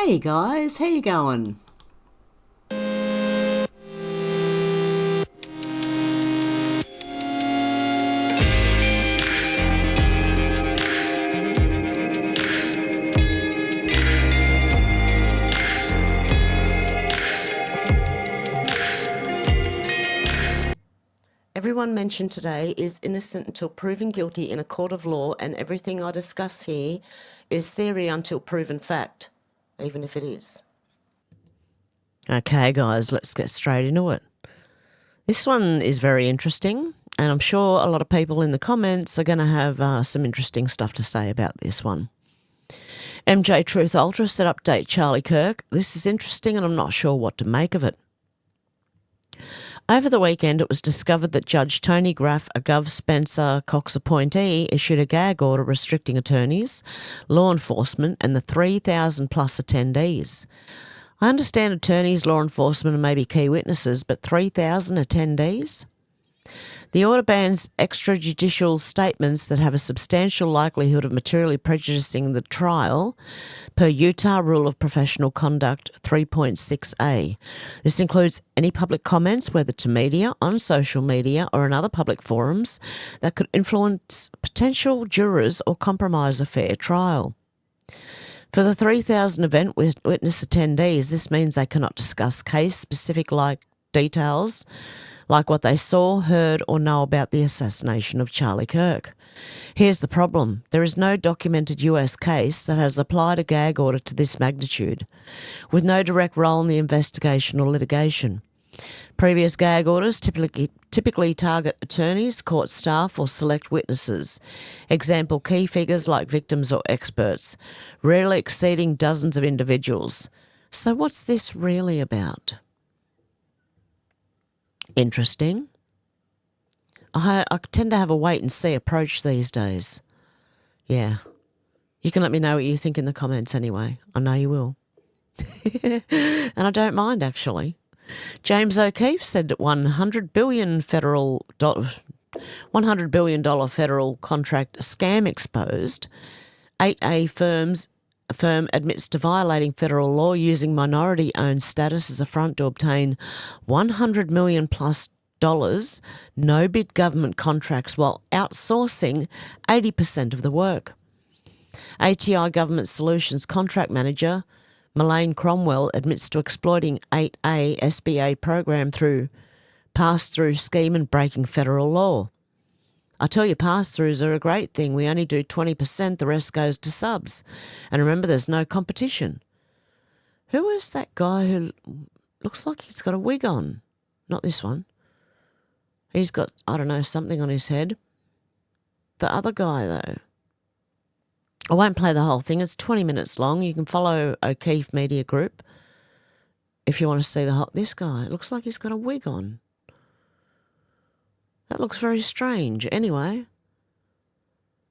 Hey guys, how you going? Everyone mentioned today is innocent until proven guilty in a court of law, and everything I discuss here is theory until proven fact, even if it is. Okay, guys, let's get straight into it. This one is very interesting, and I'm sure a lot of people in the comments are going to have some interesting stuff to say about this one. MJ Truth Ultra said update Charlie Kirk. This is interesting, and I'm not sure what to make of it. Over the weekend, it was discovered that Judge Tony Graff, a Gov Spencer Cox appointee, issued a gag order restricting attorneys, law enforcement and the 3,000 plus attendees. I understand attorneys, law enforcement and maybe key witnesses, but 3,000 attendees? The order bans extrajudicial statements that have a substantial likelihood of materially prejudicing the trial per Utah Rule of Professional Conduct 3.6a. This includes any public comments, whether to media, on social media or in other public forums, that could influence potential jurors or compromise a fair trial. For the 3,000 event witness attendees, this means they cannot discuss case-specific details like what they saw, heard or know about the assassination of Charlie Kirk. Here's the problem. There is no documented US case that has applied a gag order to this magnitude, with no direct role in the investigation or litigation. Previous gag orders typically target attorneys, court staff or select witnesses. Example, key figures like victims or experts, rarely exceeding dozens of individuals. So what's this really about? Interesting. I tend to have a wait-and-see approach these days. Yeah. You can let me know what you think in the comments anyway. I know you will. And I don't mind, actually. James O'Keefe said that $100 billion federal contract scam exposed. 8A firm admits to violating federal law using minority-owned status as a front to obtain $100 million plus no-bid government contracts while outsourcing 80% of the work. ATI Government Solutions contract manager Melaine Cromwell admits to exploiting 8A SBA program through pass-through scheme and breaking federal law. I tell you, pass-throughs are a great thing. We only do 20%, the rest goes to subs. And remember, there's no competition. Who is that guy who looks like he's got a wig on? Not this one. He's got, I don't know, something on his head. The other guy, though. I won't play the whole thing. It's 20 minutes long. You can follow O'Keefe Media Group if you want to see this guy. It looks like he's got a wig on. That looks very strange. Anyway,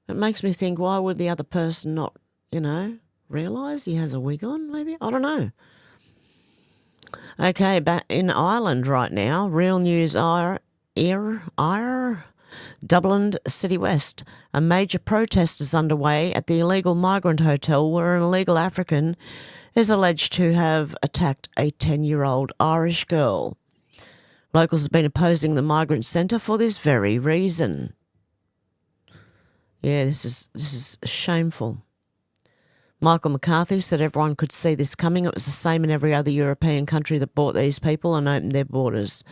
it makes me think, why would the other person not, realise he has a wig on, maybe? I don't know. Okay, back in Ireland right now, Real News Dublin City West. A major protest is underway at the illegal migrant hotel where an illegal African is alleged to have attacked a 10-year-old Irish girl. Locals have been opposing the migrant centre for this very reason. Yeah, this is shameful. Michael McCarthy said everyone could see this coming. It was the same in every other European country that brought these people and opened their borders.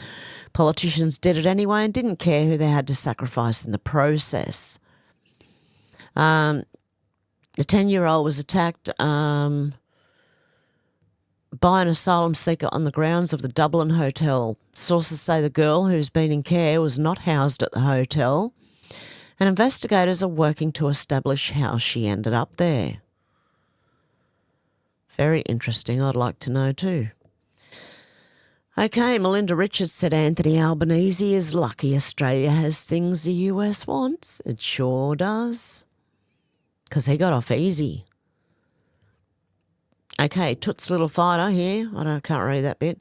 Politicians did it anyway and didn't care who they had to sacrifice in the process. The 10-year-old was attacked by an asylum seeker on the grounds of the Dublin hotel. Sources say the girl, who's been in care, was not housed at the hotel, and investigators are working to establish how she ended up there. Very interesting. I'd like to know too. Okay, Melinda Richards said Anthony Albanese is lucky Australia has things the US wants. It sure does. Because he got off easy. Okay, Toots Little Fighter here. Can't read that bit.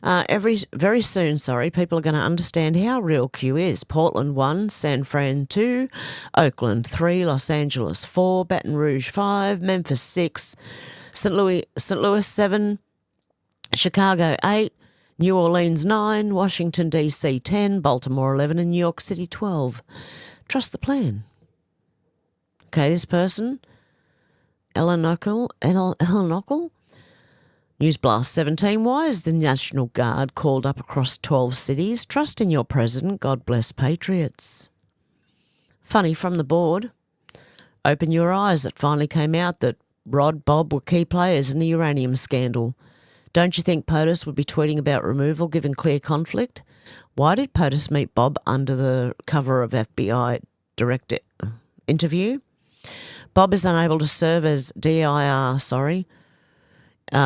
Very soon, people are going to understand how real Q is. Portland 1, San Fran 2, Oakland 3, Los Angeles 4, Baton Rouge 5, Memphis 6, St. Louis 7, Chicago 8, New Orleans 9, Washington DC 10, Baltimore 11, and New York City 12. Trust the plan. Okay, this person, Ellen Knuckle, News Blast 17. Why is the National Guard called up across 12 cities? Trust in your president. God bless patriots. Funny from the board. Open your eyes. It finally came out that Rod, Bob were key players in the uranium scandal. Don't you think POTUS would be tweeting about removal given clear conflict? Why did POTUS meet Bob under the cover of FBI direct interview? Bob is unable to serve as DIR,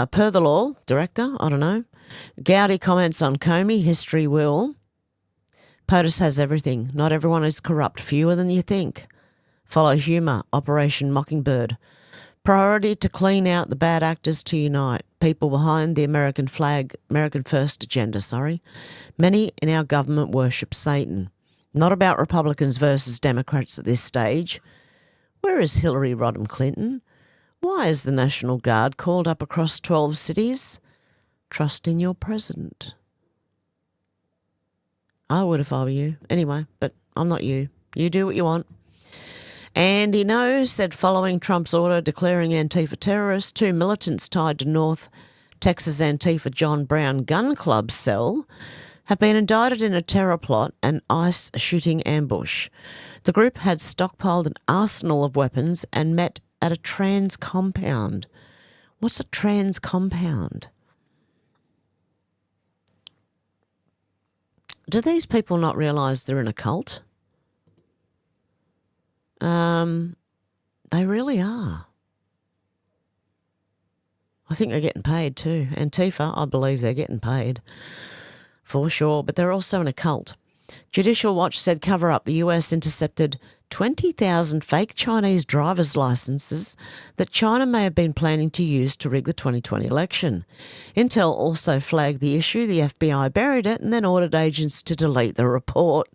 per the law, director, I don't know. Gowdy comments on Comey, history will. POTUS has everything. Not everyone is corrupt, fewer than you think. Follow humour, Operation Mockingbird. Priority to clean out the bad actors to unite. People behind the American first agenda, Many in our government worship Satan. Not about Republicans versus Democrats at this stage. Where is Hillary Rodham Clinton? Why is the National Guard called up across 12 cities? Trust in your president. I would if I were you. Anyway, but I'm not you. You do what you want. Andy Knows said following Trump's order declaring Antifa terrorists, 2 militants tied to North Texas Antifa John Brown gun club cell have been indicted in a terror plot and ICE shooting ambush. The group had stockpiled an arsenal of weapons and met at a trans compound. What's a trans compound? Do these people not realise they're in a cult? They really are. I think they're getting paid too. Antifa, I believe they're getting paid. For sure, but they're also in a cult. Judicial Watch said cover up. The US intercepted 20,000 fake Chinese driver's licenses that China may have been planning to use to rig the 2020 election. Intel also flagged the issue. The FBI buried it and then ordered agents to delete the report.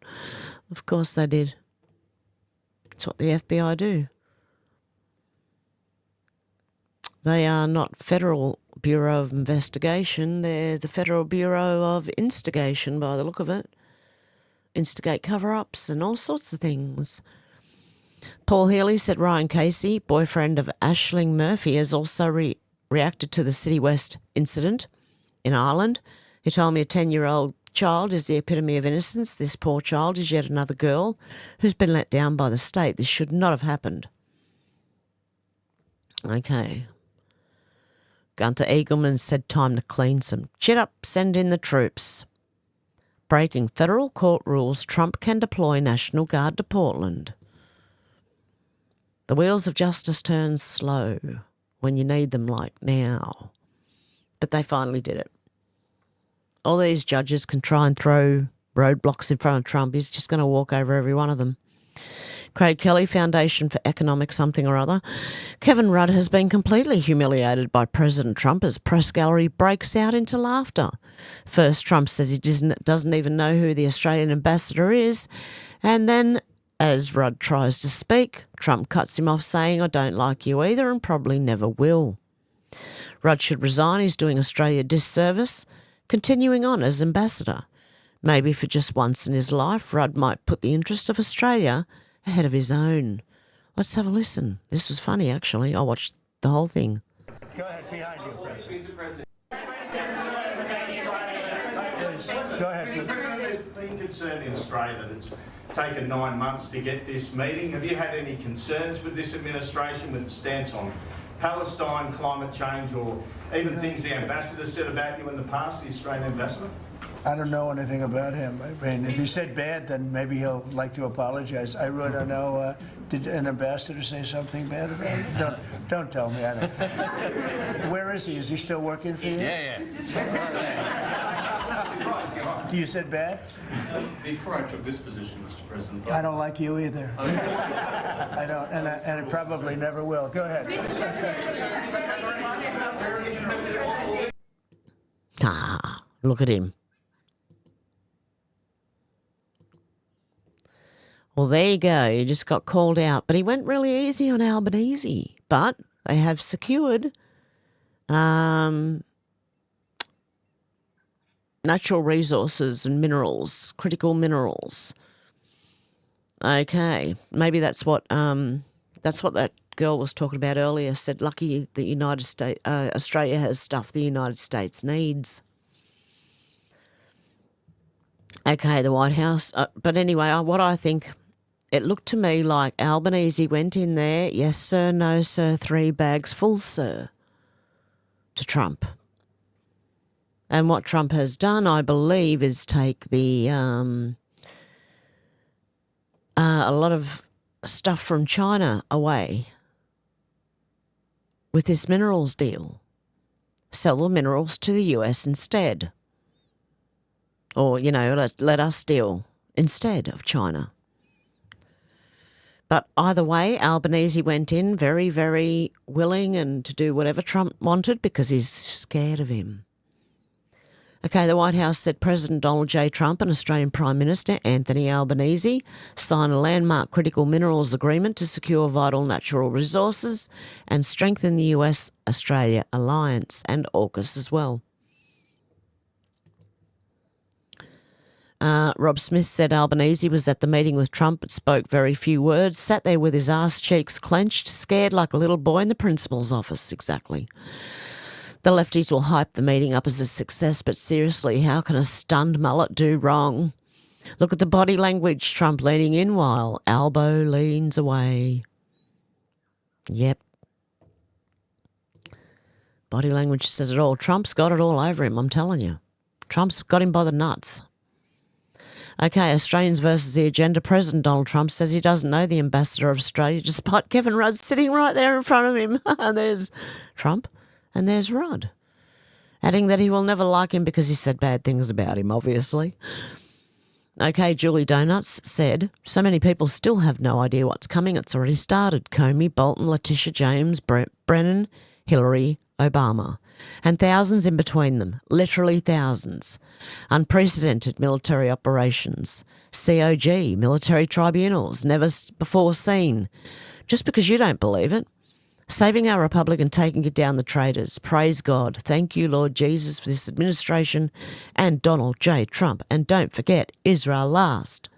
Of course they did. That's what the FBI do. They are not Federal Bureau of Investigation. They're the Federal Bureau of Instigation by the look of it. Instigate cover-ups and all sorts of things. Paul Healy said Ryan Casey, boyfriend of Aisling Murphy, has also reacted to the City West incident in Ireland. He told me a 10-year-old child is the epitome of innocence. This poor child is yet another girl who's been let down by the state. This should not have happened. Okay. Gunther Eagleman said time to clean some shit up, send in the troops. Breaking federal court rules, Trump can deploy National Guard to Portland. The wheels of justice turn slow when you need them like now. But they finally did it. All these judges can try and throw roadblocks in front of Trump. He's just going to walk over every one of them. Craig Kelly, Foundation for Economic something or other. Kevin Rudd has been completely humiliated by President Trump as press gallery breaks out into laughter. First, Trump says he doesn't even know who the Australian ambassador is. And then, as Rudd tries to speak, Trump cuts him off saying, I don't like you either and probably never will. Rudd should resign. He's doing Australia a disservice, continuing on as ambassador. Maybe for just once in his life, Rudd might put the interest of Australia ahead of his own. Let's have a listen. This was funny, actually. I watched the whole thing. Go ahead, behind you, President. Please, go ahead. There's been concern in Australia that it's taken 9 months to get this meeting. Have you had any concerns with this administration, with its stance on Palestine, climate change, or even things the ambassador said about you in the past, the Australian ambassador? I don't know anything about him. I mean, if he said bad, then maybe he'll like to apologize. I really don't know. Did an ambassador say something bad about him? Don't tell me. I don't. Where is he? Is he still working for you? Yeah. You said bad? Before I took this position, Mr. President. I don't like you either. I don't, and I probably never will. Go ahead. Ah, look at him. Well, there you go. He just got called out. But he went really easy on Albanese. But they have secured natural resources and minerals, critical minerals. Okay, maybe that's what that girl was talking about earlier. Said, lucky the United States, Australia has stuff the United States needs. Okay, the White House. But anyway, what I think, it looked to me like Albanese went in there, yes sir, no sir, 3 bags full sir, to Trump. And what Trump has done, I believe, is take the a lot of stuff from China away with this minerals deal. Sell the minerals to the US instead. Or, let us deal instead of China. But either way, Albanese went in very, very willing and to do whatever Trump wanted because he's scared of him. Okay, the White House said President Donald J. Trump and Australian Prime Minister Anthony Albanese signed a landmark critical minerals agreement to secure vital natural resources and strengthen the US-Australia alliance, and AUKUS as well. Rob Smith said Albanese was at the meeting with Trump but spoke very few words, sat there with his arse cheeks clenched, scared like a little boy in the principal's office. Exactly. The lefties will hype the meeting up as a success, but seriously, how can a stunned mullet do wrong? Look at the body language, Trump leaning in while Albo leans away. Yep. Body language says it all. Trump's got it all over him, I'm telling you. Trump's got him by the nuts. Okay, Australians versus the agenda. President Donald Trump says he doesn't know the ambassador of Australia, despite Kevin Rudd sitting right there in front of him. And there's Trump and there's Rudd, adding that he will never like him because he said bad things about him, obviously. Okay, Julie Donuts said, so many people still have no idea what's coming. It's already started. Comey, Bolton, Letitia James, Brennan, Hillary, Obama, and thousands in between them, literally thousands. Unprecedented military operations, COG, military tribunals, never before seen. Just because you don't believe it. Saving our republic and taking it down the traitors. Praise God. Thank you, Lord Jesus, for this administration and Donald J. Trump. And don't forget, Israel last.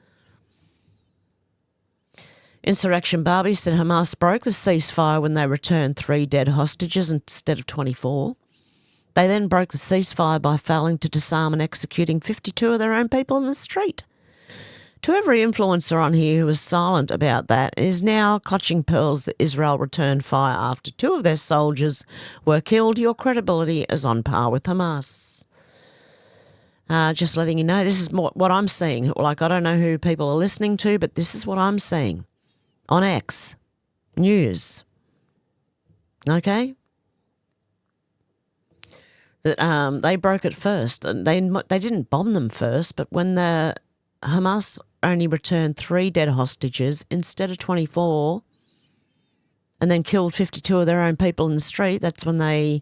Insurrection Barbie said Hamas broke the ceasefire when they returned 3 dead hostages instead of 24. They then broke the ceasefire by failing to disarm and executing 52 of their own people in the street. To every influencer on here who was silent about that is now clutching pearls that Israel returned fire after 2 of their soldiers were killed. Your credibility is on par with Hamas. Just letting you know, this is what I'm seeing. Like, I don't know who people are listening to, but this is what I'm seeing on X News. Okay? That they broke it first. And they didn't bomb them first, but when the Hamas only returned 3 dead hostages instead of 24 and then killed 52 of their own people in the street, that's when they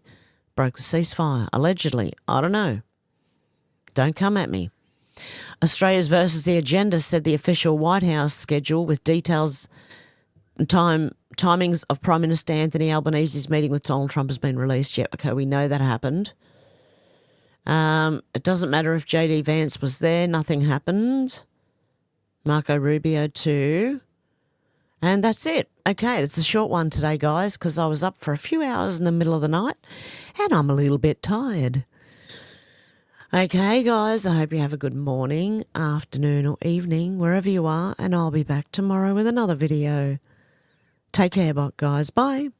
broke the ceasefire, allegedly. I don't know. Don't come at me. Australia's versus the agenda said the official White House schedule with details and timings of Prime Minister Anthony Albanese's meeting with Donald Trump has been released. Yep, okay, we know that happened. It doesn't matter if J.D. Vance was there. Nothing happened. Marco Rubio too. And that's it. Okay, it's a short one today, guys, because I was up for a few hours in the middle of the night and I'm a little bit tired. Okay, guys, I hope you have a good morning, afternoon or evening, wherever you are, and I'll be back tomorrow with another video. Take care, guys. Bye.